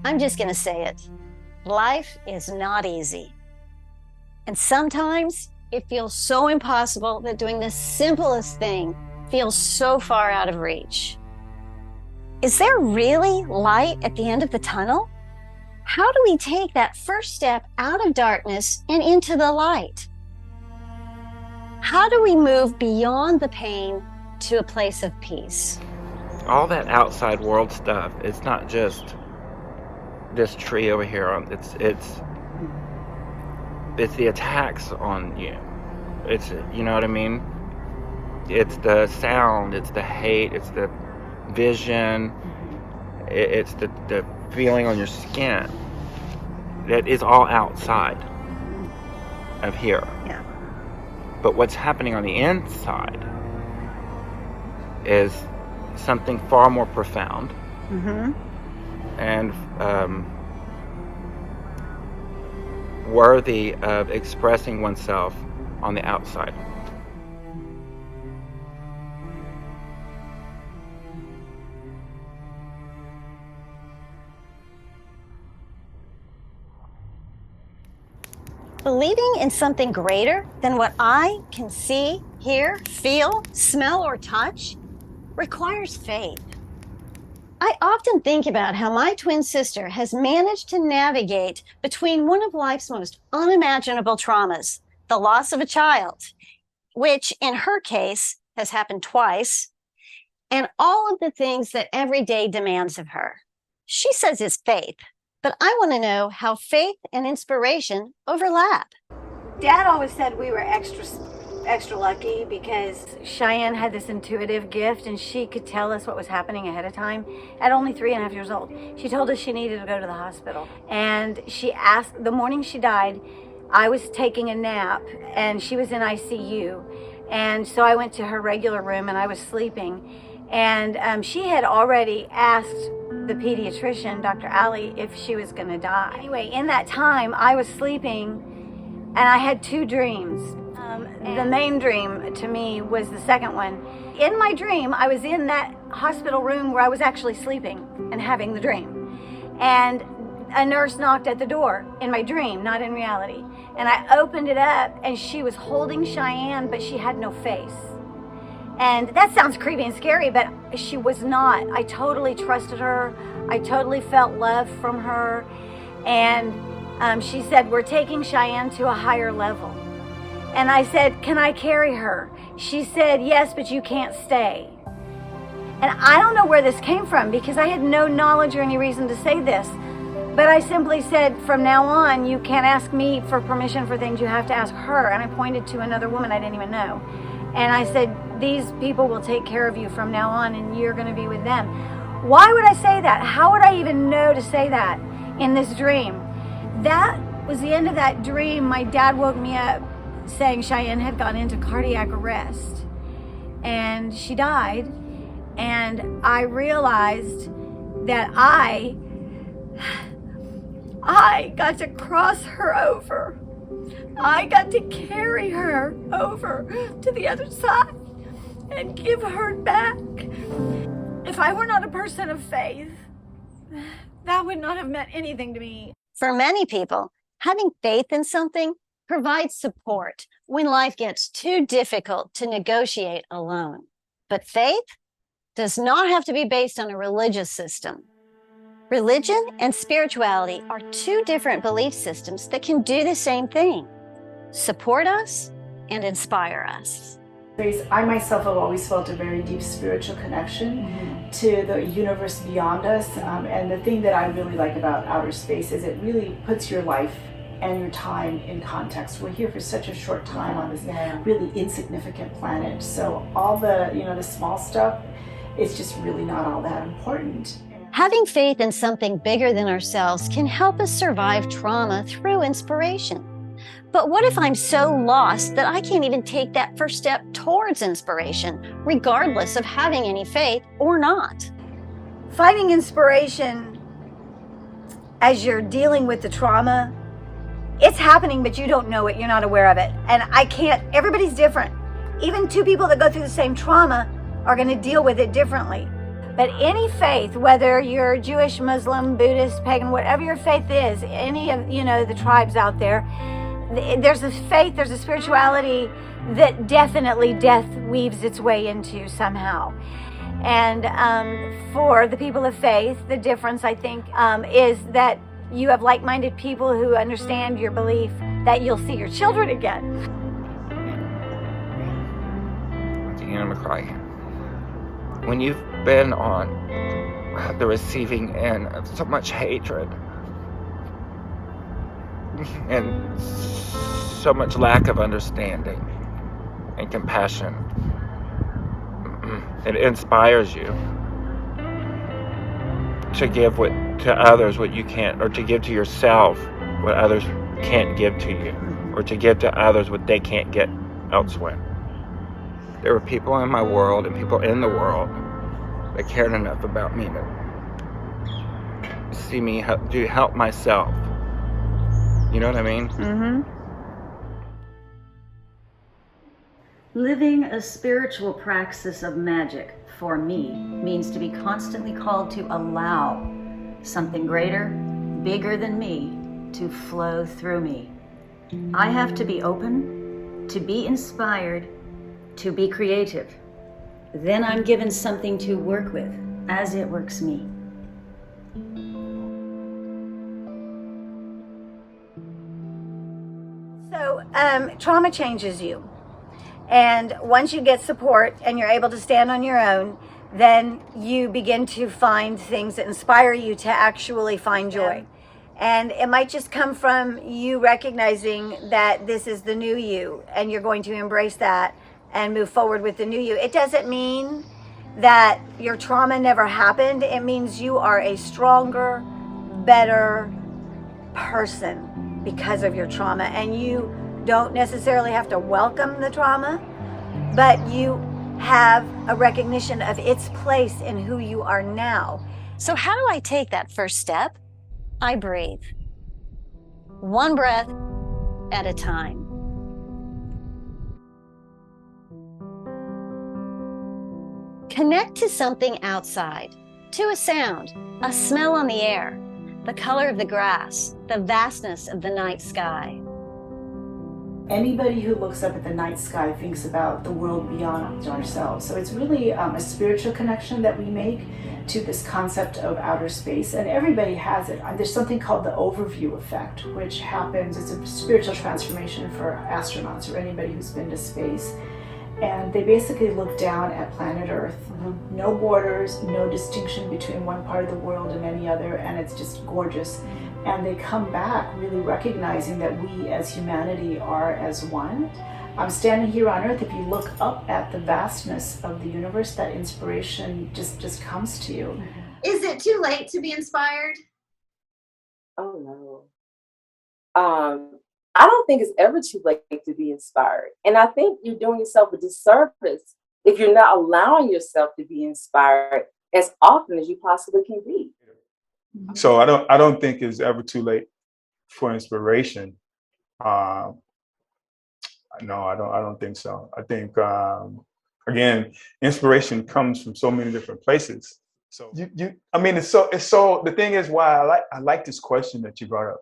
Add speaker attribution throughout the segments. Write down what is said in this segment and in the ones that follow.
Speaker 1: I'm just going to say it. Life is not easy. And sometimes it feels so impossible that doing the simplest thing feels so far out of reach. Is there really light at the end of the tunnel? How do we take that first step out of darkness and into the light? How do we move beyond the pain to a place of peace?
Speaker 2: All that outside world stuff, it's not just this tree over here. It's the attacks on you. It's, you know what I mean? It's the sound, it's the hate, it's the vision, it's the feeling on your skin. That is all outside of here.
Speaker 1: Yeah.
Speaker 2: But what's happening on the inside is something far more profound.
Speaker 1: Mm-hmm.
Speaker 2: And worthy of expressing oneself on the outside.
Speaker 1: Believing in something greater than what I can see, hear, feel, smell, or touch requires faith. I often think about how my twin sister has managed to navigate between one of life's most unimaginable traumas, the loss of a child, which in her case has happened twice, and all of the things that every day demands of her. She says it's faith, but I want to know how faith and inspiration overlap.
Speaker 3: Dad always said we were extra lucky because Cheyenne had this intuitive gift and she could tell us what was happening ahead of time at only 3.5 years old. She told us she needed to go to the hospital. And she asked, the morning she died, I was taking a nap and she was in ICU. And so I went to her regular room and I was sleeping. And she had already asked the pediatrician, Dr. Alley, if she was going to die. Anyway, in that time, I was sleeping and I had two dreams. The main dream to me was the second one. In my dream, I was in that hospital room where I was actually sleeping and having the dream. And a nurse knocked at the door in my dream, not in reality. And I opened it up and she was holding Cheyenne, but she had no face. And that sounds creepy and scary, but she was not. I totally trusted her. I totally felt love from her. And she said, we're taking Cheyenne to a higher level. And I said, can I carry her? She said, yes, but you can't stay. And I don't know where this came from because I had no knowledge or any reason to say this. But I simply said, from now on, you can't ask me for permission for things, you have to ask her. And I pointed to another woman I didn't even know. And I said, these people will take care of you from now on and you're going to be with them. Why would I say that? How would I even know to say that in this dream? That was the end of that dream. My dad woke me up saying Cheyenne had gone into cardiac arrest and she died. And I realized that I got to cross her over. I got to carry her over to the other side and give her back. If I were not a person of faith, that would not have meant anything to me.
Speaker 1: For many people, having faith in something provides support when life gets too difficult to negotiate alone. But faith does not have to be based on a religious system. Religion and spirituality are two different belief systems that can do the same thing: support us and inspire us.
Speaker 4: I myself have always felt a very deep spiritual connection to the universe beyond us. And the thing that I really like about outer space is it really puts your life and your time in context. We're here for such a short time on this really insignificant planet. So all the, the small stuff, it's just really not all that important.
Speaker 1: Having faith in something bigger than ourselves can help us survive trauma through inspiration. But what if I'm so lost that I can't even take that first step towards inspiration, regardless of having any faith or not?
Speaker 3: Finding inspiration as you're dealing with the trauma, it's happening, but you don't know it. You're not aware of it. And everybody's different. Even two people that go through the same trauma are going to deal with it differently. But any faith, whether you're Jewish, Muslim, Buddhist, pagan, whatever your faith is, any of, the tribes out there, there's a faith, there's a spirituality that definitely death weaves its way into somehow. And for the people of faith, the difference, I think, is that you have like-minded people who understand your belief that you'll see your children again.
Speaker 2: I'm gonna cry. When you've been on the receiving end of so much hatred and so much lack of understanding and compassion, it inspires you to give to others what you can't, or to give to yourself what others can't give to you, or to give to others what they can't get elsewhere. There were people in my world and people in the world that cared enough about me to see me help myself. You know what I mean?
Speaker 3: Mm-hmm.
Speaker 5: Living a spiritual praxis of magic, for me, means to be constantly called to allow something greater, bigger than me, to flow through me. I have to be open, to be inspired, to be creative. Then I'm given something to work with as it works me.
Speaker 3: So trauma changes you. And once you get support and you're able to stand on your own, then you begin to find things that inspire you to actually find joy. And it might just come from you recognizing that this is the new you, and you're going to embrace that and move forward with the new you. It doesn't mean that your trauma never happened. It means you are a stronger, better person because of your trauma. And you don't necessarily have to welcome the trauma, but you have a recognition of its place in who you are now.
Speaker 1: So how do I take that first step? I breathe. One breath at a time. Connect to something outside, to a sound, a smell on the air, the color of the grass, the vastness of the night sky.
Speaker 4: Anybody who looks up at the night sky thinks about the world beyond ourselves. So it's really a spiritual connection that we make to this concept of outer space, and everybody has it. There's something called the overview effect, which happens, it's a spiritual transformation for astronauts or anybody who's been to space. And they basically look down at planet Earth, no borders, no distinction between one part of the world and any other, and it's just gorgeous. And they come back really recognizing that we as humanity are as one. I'm standing here on Earth. If you look up at the vastness of the universe, that inspiration just comes to you.
Speaker 6: Is it too late to be inspired?
Speaker 7: Oh no. I don't think it's ever too late to be inspired. And I think you're doing yourself a disservice if you're not allowing yourself to be inspired as often as you possibly can be.
Speaker 8: So I don't think it's ever too late for inspiration. No, I don't think so. I think again, inspiration comes from so many different places. So it's so the thing is why I like this question that you brought up,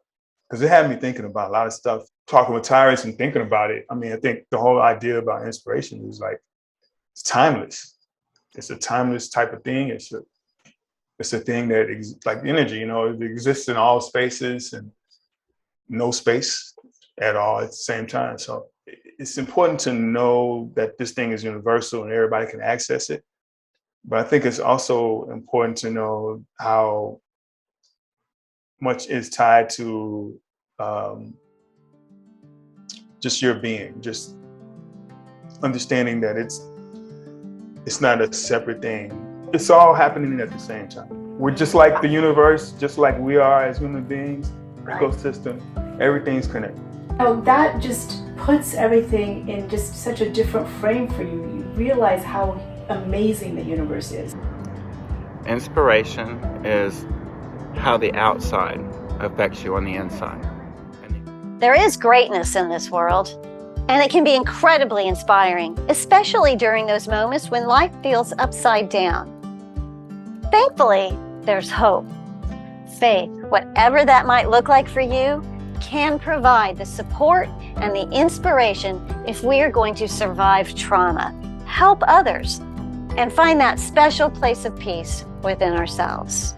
Speaker 8: because it had me thinking about a lot of stuff, talking with Tyrus and thinking about it. I mean, I think the whole idea about inspiration is like, it's timeless. It's a timeless type of thing. It's a thing that, like energy, it exists in all spaces and no space at all at the same time. So it's important to know that this thing is universal and everybody can access it. But I think it's also important to know how much is tied to just your being, just understanding that it's not a separate thing. It's all happening at the same time. We're just like the universe, just like we are as human beings, ecosystem, everything's connected.
Speaker 4: So that just puts everything in just such a different frame for you. You realize how amazing the universe is.
Speaker 2: Inspiration is how the outside affects you on the inside.
Speaker 1: There is greatness in this world, and it can be incredibly inspiring, especially during those moments when life feels upside down. Thankfully, there's hope. Faith, whatever that might look like for you, can provide the support and the inspiration if we are going to survive trauma, help others, and find that special place of peace within ourselves.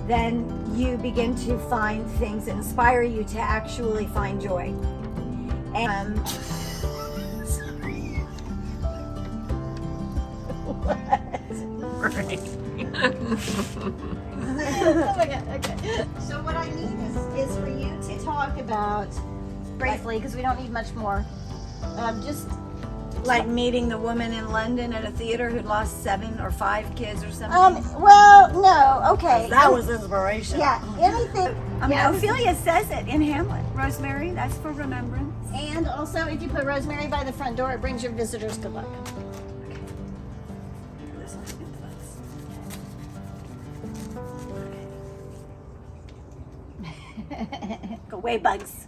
Speaker 3: Then you begin to find things that inspire you to actually find joy. And
Speaker 1: Okay. So what I need is for you to talk about briefly, because we don't need much more. Just
Speaker 3: like meeting the woman in London at a theater who'd lost 7 or 5 kids or something.
Speaker 1: well, no, okay.
Speaker 3: That was inspiration.
Speaker 1: Yeah, anything.
Speaker 3: I mean,
Speaker 1: yeah,
Speaker 3: Ophelia says it in Hamlet. Rosemary, that's for remembrance.
Speaker 1: And also, if you put Rosemary by the front door, it brings your visitors good luck.
Speaker 3: Go away, bugs.